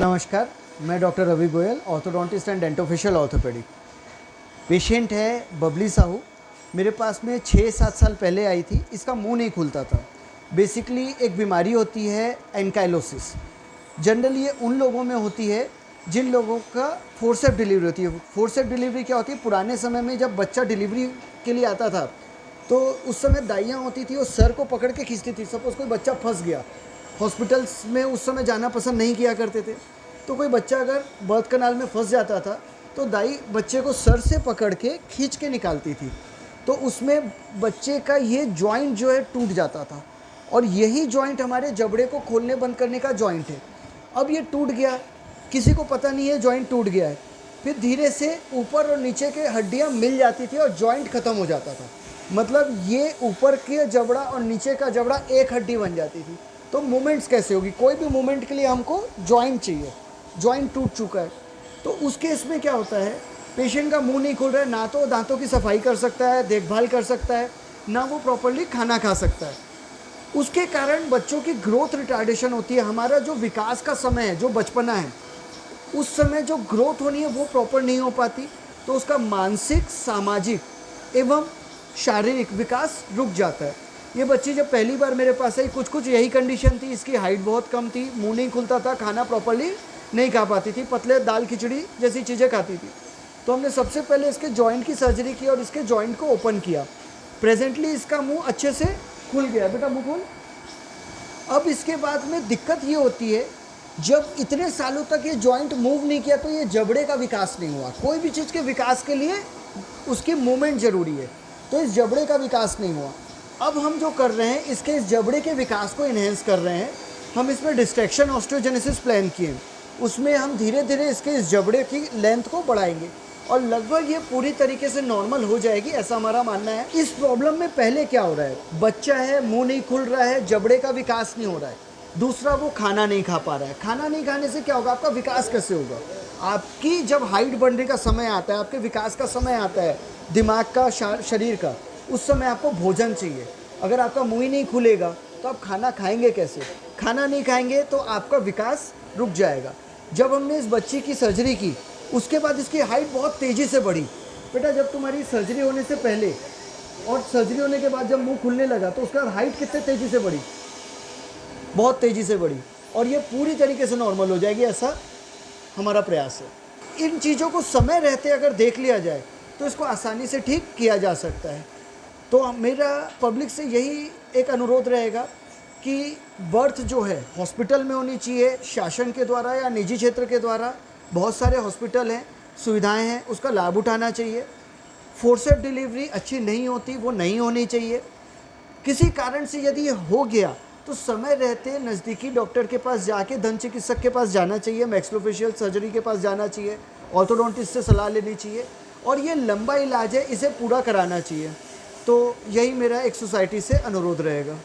नमस्कार, मैं doctor Ravi Goyal, orthodontist and dentofacial orthopaedic. Patient है बबली साहू। मेरे पास में 6-7 साल पहले आई थी। इसका मुंह नहीं खुलता था। बेसिकली एक बीमारी होती है एंकाइलोसिस। जनरली ये उन लोगों में होती है जिन लोगों का फोर्सेप डिलीवरी होती है। फोर्सेप डिलीवरी क्या होती है? पुराने समय में जब बच्चा डिलीवरी के लिए आता था तो उस समय दाइयाँ होती थी, वो सर को पकड़ के खींचती थी। सपोज़ कोई बच्चा फंस गया, हॉस्पिटल्स में उस समय जाना पसंद नहीं किया करते थे, तो कोई बच्चा अगर बर्थ कनाल में फंस जाता था तो दाई बच्चे को सर से पकड़ के खींच के निकालती थी। तो उसमें बच्चे का ये जॉइंट जो है टूट जाता था, और यही जॉइंट हमारे जबड़े को खोलने बंद करने का जॉइंट है। अब ये टूट गया, किसी को पता नहीं है जॉइंट टूट गया है। फिर धीरे से ऊपर और नीचे के हड्डियाँ मिल जाती थी और जॉइंट ख़त्म हो जाता था। मतलब ये ऊपर के जबड़ा और नीचे का जबड़ा एक हड्डी बन जाती थी। तो मूवमेंट्स कैसे होगी? कोई भी मूवमेंट के लिए हमको जॉइंट चाहिए। जॉइंट टूट चुका है तो उस केस में क्या होता है, पेशेंट का मुंह नहीं खुल रहा है, ना तो दांतों की सफाई कर सकता है, देखभाल कर सकता है, ना वो प्रॉपर्ली खाना खा सकता है। उसके कारण बच्चों की ग्रोथ रिटार्डेशन होती है। हमारा जो विकास का समय है, जो बचपना है, उस समय जो ग्रोथ होनी है वो प्रॉपर नहीं हो पाती। तो उसका मानसिक, सामाजिक एवं शारीरिक विकास रुक जाता है। ये बच्ची जब पहली बार मेरे पास आई, कुछ यही कंडीशन थी। इसकी हाइट बहुत कम थी, मुंह नहीं खुलता था, खाना प्रॉपर्ली नहीं खा पाती थी, पतले दाल खिचड़ी जैसी चीज़ें खाती थी। तो हमने सबसे पहले इसके जॉइंट की सर्जरी की और इसके जॉइंट को ओपन किया। प्रेजेंटली इसका मुंह अच्छे से खुल गया। बेटा मुंह खोल। अब इसके बाद में दिक्कत ये होती है, जब इतने सालों तक ये जॉइंट मूव नहीं किया तो ये जबड़े का विकास नहीं हुआ। कोई भी चीज़ के विकास के लिए उसकी मूवमेंट ज़रूरी है, तो इस जबड़े का विकास नहीं हुआ। अब हम जो कर रहे हैं, इसके इस जबड़े के विकास को इन्हेंस कर रहे हैं। हम इसमें डिस्ट्रैक्शन ऑस्टियोजेनेसिस प्लान किए। उसमें हम धीरे धीरे इसके इस जबड़े की लेंथ को बढ़ाएंगे और लगभग ये पूरी तरीके से नॉर्मल हो जाएगी, ऐसा हमारा मानना है। इस प्रॉब्लम में पहले क्या हो रहा है, बच्चा है, मुंह नहीं खुल रहा है, जबड़े का विकास नहीं हो रहा है। दूसरा, वो खाना नहीं खा पा रहा है। खाना नहीं खाने से क्या होगा, आपका विकास कैसे होगा? आपकी जब हाइट बढ़ने का समय आता है, आपके विकास का समय आता है, दिमाग का, शरीर का, उस समय आपको भोजन चाहिए। अगर आपका मुंह ही नहीं खुलेगा तो आप खाना खाएंगे कैसे? खाना नहीं खाएंगे तो आपका विकास रुक जाएगा। जब हमने इस बच्ची की सर्जरी की, उसके बाद इसकी हाइट बहुत तेज़ी से बढ़ी। बेटा जब तुम्हारी सर्जरी होने से पहले और सर्जरी होने के बाद जब मुंह खुलने लगा तो उसका हाइट कितने तेज़ी से बढ़ी? बहुत तेज़ी से बढ़ी, और ये पूरी तरीके से नॉर्मल हो जाएगी, ऐसा हमारा प्रयास है। इन चीज़ों को समय रहते अगर देख लिया जाए तो इसको आसानी से ठीक किया जा सकता है। तो मेरा पब्लिक से यही एक अनुरोध रहेगा कि बर्थ जो है हॉस्पिटल में होनी चाहिए, शासन के द्वारा या निजी क्षेत्र के द्वारा। बहुत सारे हॉस्पिटल हैं, सुविधाएं हैं, उसका लाभ उठाना चाहिए। फोर्सेप डिलीवरी अच्छी नहीं होती, वो नहीं होनी चाहिए। किसी कारण से यदि ये हो गया तो समय रहते नज़दीकी डॉक्टर के पास जाके, दंत चिकित्सक के पास जाना चाहिए, मैक्सिलोफेशियल सर्जरी के पास जाना चाहिए, ऑर्थोडोंटिस्ट से सलाह लेनी चाहिए, और ये लंबा इलाज है, इसे पूरा कराना चाहिए। तो यही मेरा एक सोसाइटी से अनुरोध रहेगा।